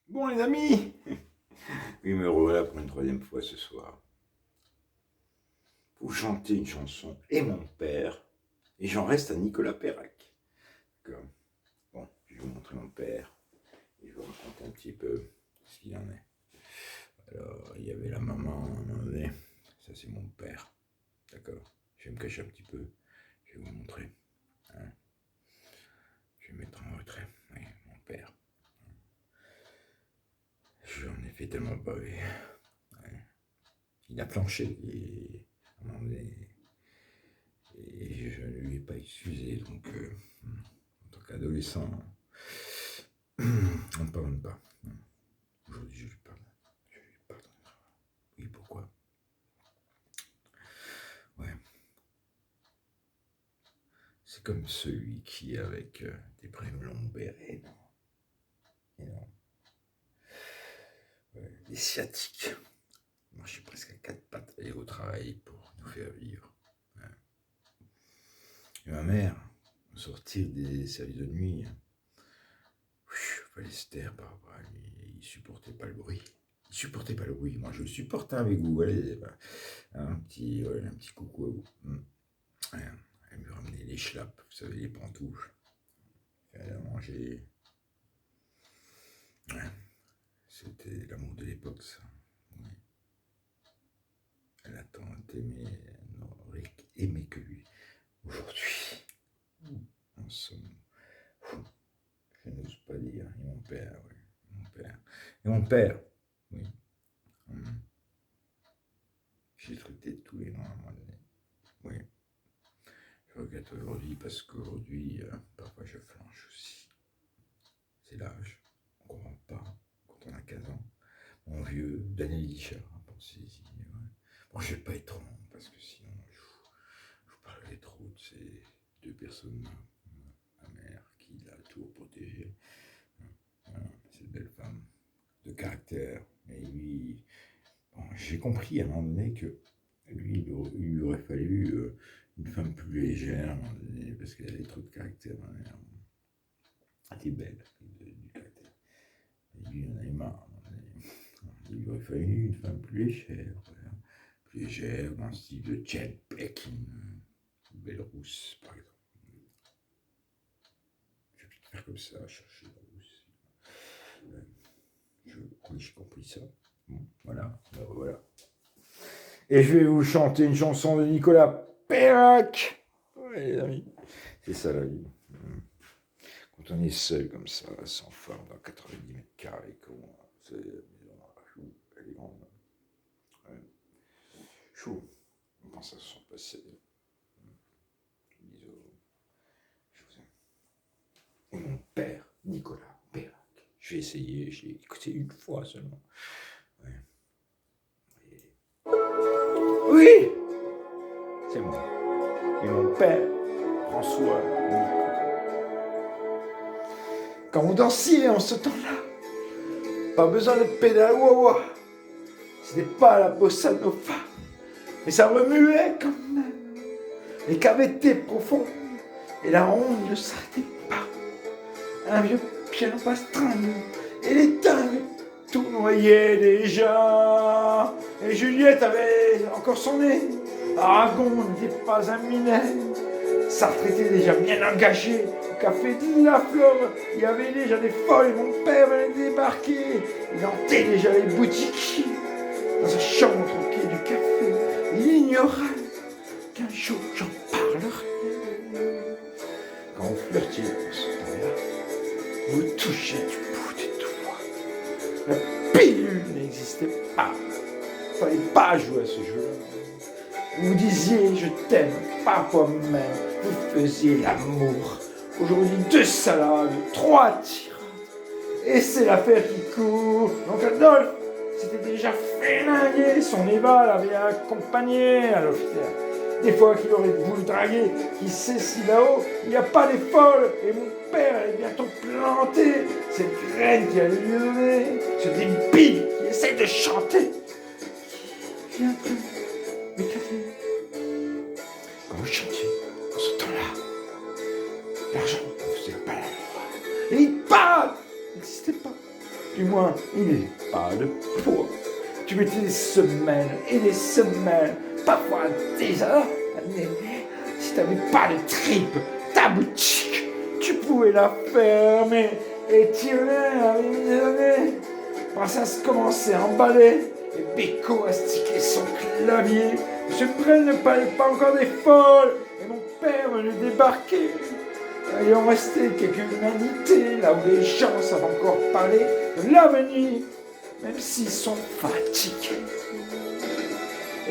Bon les amis, oui me revoilà pour une troisième fois ce soir. Pour chanter une chanson et mon père, et j'en reste à Nicolas Perrac. D'accord. Bon, je vais vous montrer mon père, et je vais vous raconter un petit peu ce qu'il en est. Alors, il y avait la maman, à un moment donné, ça c'est mon père, d'accord. Je vais me cacher un petit peu, je vais vous montrer. Hein. Je vais me mettre en retrait, oui, mon père. J'en ai fait tellement baver. Ouais. Il a planché, et à un moment donné, et je ne lui ai pas excusé, donc en tant qu'adolescent, on ne pardonne pas. Aujourd'hui, je lui pardonne. Je lui pardonne. Oui, pourquoi? Ouais. C'est comme celui qui, avec des brèves longues bérets, non. Et non. Ouais. Les sciatiques. Marchaient presque à quatre pattes, aller au travail pour nous faire vivre. Ouais. Et ma mère, au sortir des services de nuit, fallait se taire par rapport à lui. Il supportait pas le bruit. Il supportait pas le bruit. Moi, je le supporte avec vous. Allez, un petit coucou à vous. Ouais, elle me ramenait les schlappes, vous savez, les pantoufles. Elle a mangé. Ouais, c'était l'amour de l'époque, ça. Oui. Elle a tant aimé, n'aurait aimé que lui. Aujourd'hui, en somme, je n'ose pas dire. Et mon père, oui. Mon père. Et mon père, oui. J'ai traité tous les noms à un moment donné. Oui. Je regrette aujourd'hui parce qu'aujourd'hui, parfois je flanche aussi. C'est l'âge. On ne comprend pas quand on a 15 ans. Mon vieux Daniel Guichard, pensez-y. Ouais. Bon, je ne vais pas être long parce que sinon je vous parlerai trop de ces deux personnes. Ma mère qui l'a toujours protégé. Cette belle femme de caractère. Mais lui, bon, j'ai compris à un moment donné que lui, il lui aurait fallu une femme plus légère, à un moment donné, parce qu'elle avait trop de caractère. Ma mère. Elle était belle, du caractère. Et lui, il en avait marre. Il lui aurait fallu une femme plus légère. Voilà. Plus légère, dans le style de Jet Beck, une belle rousse, par exemple. Je vais peut-être faire comme ça, chercher la rousse. Je crois que j'ai compris ça. Bon, voilà, ben voilà. Et je vais vous chanter une chanson de Nicolas Perrac. Ouais, les amis, c'est ça la vie. Quand on est seul comme ça, sans femme, dans 90 mètres carrés, c'est elle est grande. Ouais. Chaud. On pense à son passé. Bisous. Je vous aime. Et mon père, Nicolas Perrac. Je vais essayer, je l'ai écouté une fois seulement. Ouais. Et... oui, c'est moi. Et mon père, François Nicolas. Quand vous dansiez en ce temps-là, pas besoin de pédale wah-wah. Ce n'est pas la bossa nova, mais ça remuait quand même. Les caves étaient profondes et la ronde ne s'arrêtait pas. Un vieux piano pastringue et les dingues tout noyaient déjà. Et Juliette avait encore son nez. Aragon n'était pas un minet. Sartre était déjà bien engagé. Au café de la Flore, il y avait déjà des folles et mon père venait débarquer. Il hantait déjà les boutiques. Dans sa chambre au quai du café, il ignorait qu'un jour j'en parlerai. Quand vous flirtiez pour ce temps-là, vous touchiez du bout des doigts. La pilule n'existait pas. Il fallait pas jouer à ce jeu-là. Vous disiez je t'aime, parfois même, vous faisiez l'amour. Aujourd'hui 2 salades, 3 tirades, et c'est l'affaire qui court. Donc Adolphe s'était déjà flingué, son Eva l'avait accompagné à l'hôpital. Des fois qu'il aurait voulu draguer, qui sait si là-haut, il n'y a pas des folles, et mon père allait bientôt planter cette graine qui allait lui donner, ce débile qui essaie de chanter, qui vient de m'éclater. Quand vous chantiez, en ce temps-là, l'argent ne faisait pas la loi. Et les parades n'existaient pas. Du moins, il n'est pas de poids. Tu mettais des semaines et des semaines, parfois des heures, si t'avais pas de tripes, ta boutique, tu pouvais la fermer et tirer avec des années. Brassens commençait à emballer et Beko a stické son clavier. M. Brel ne parlait pas encore des folles et mon père venait débarquer. Il en restait quelques humanités là où les gens savent encore parler de l'avenir, même s'ils sont fatigués.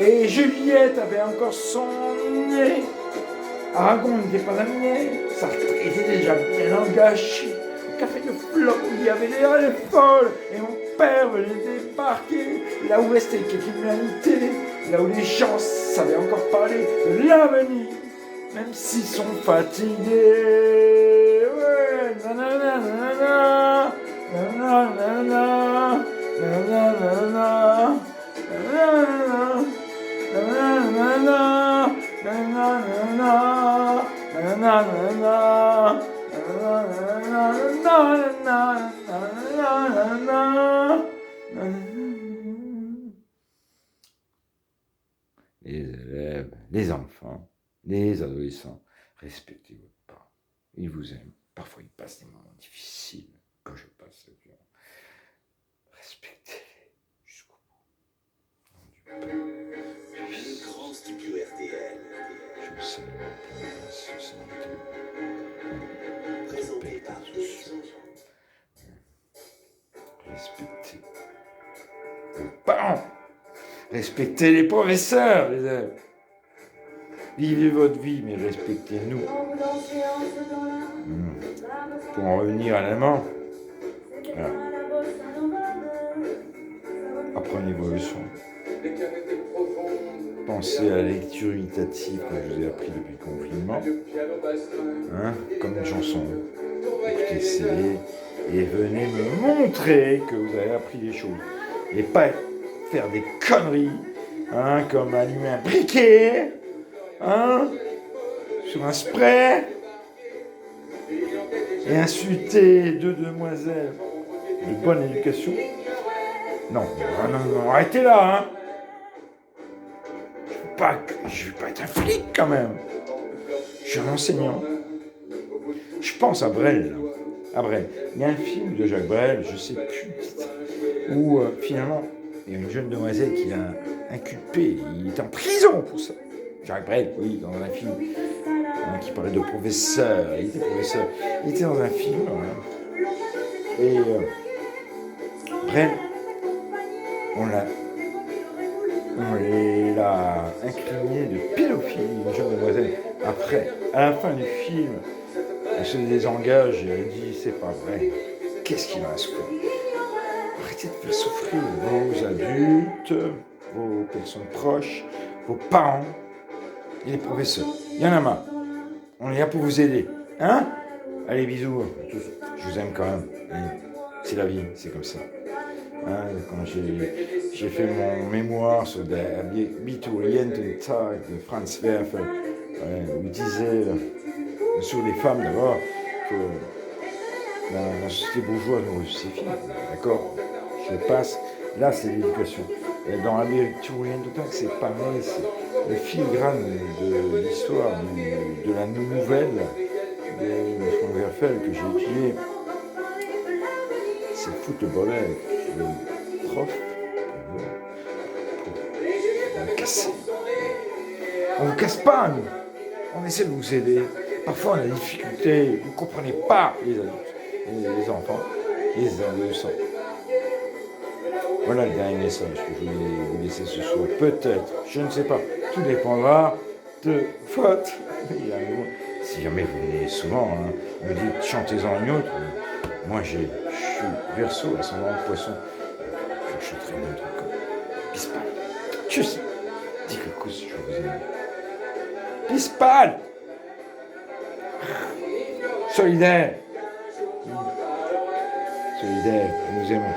Et Juliette avait encore son nez. Aragon n'était pas amené, Sartre était déjà bien engagé. Au café de Flot, il y avait les folles, et mon père venait débarquer. Là où restait quelques humanités, là où les gens savaient encore parler de l'avenir, même s'ils sont fatigués. Ouais, nanana, nanana, nanana, nanana, nanana, les élèves, les enfants, les adolescents, respectez votre parents. Ils vous aiment. Parfois, ils passent des moments difficiles. Quand je passe le temps, respectez-les jusqu'au bout. Je vous salue mon prince, santé. Présenté par respectez vos parents. Respectez les professeurs, les élèves. Vivez votre vie, mais respectez-nous. Pour en revenir à l'allemand, voilà. Apprenez vos leçons. Pensez à la lecture imitative que je vous ai appris depuis le confinement, comme une chanson. Écoutez-les et venez me montrer que vous avez appris des choses. Et pas faire des conneries, comme allumer un briquet, sur un spray, et insulter deux demoiselles de bonne éducation. Non, arrêtez là, Je vais pas être un flic quand même. Je suis un enseignant. Je pense à Brel. Il y a un film de Jacques Brel, je sais plus le titre, où finalement il y a une jeune demoiselle qui l'a inculpé. Il est en prison pour ça. Jacques Brel, oui, dans un film qui parlait de professeur. Il était professeur. Il était dans un film. Et Brel, on l'a incriminé de pédophilie, une jeune demoiselle. Après, à la fin du film, elle se désengage et elle dit c'est pas vrai. Qu'est-ce qu'il va se faire? Arrêtez de faire souffrir vos adultes, vos personnes proches, vos parents et les professeurs. Il y en a marre. On est là pour vous aider. Allez, bisous. Je vous aime quand même. C'est la vie, c'est comme ça. Quand j'ai fait mon mémoire sur der Abituriententag de Franz Werfel, où il disait sur les femmes d'abord que la société bourgeoise nous russifie, d'accord? Je passe, là c'est l'éducation. Et dans Abituriententag, c'est pareil, c'est le filigrane de l'histoire de la nouvelle de Franz Werfel que j'ai étudié. C'est foutre le bordel. Le prof, pour vous casser. On ne vous casse pas, nous. On essaie de vous aider. Parfois, on a des difficultés. Vous ne comprenez pas les adultes, les enfants, les adolescents. Voilà le dernier message que je voulais vous laisser ce soir. Peut-être, je ne sais pas. Tout dépendra de votre... Si jamais vous venez souvent, me dites chantez-en une autre. Moi, je suis Verseau, ascendant Poisson. Je chanterai une autre comme Pispal. Tchuss. Dis que cousse, je vous aime. Pispal. Solidaire. Solidaire, nous aimons.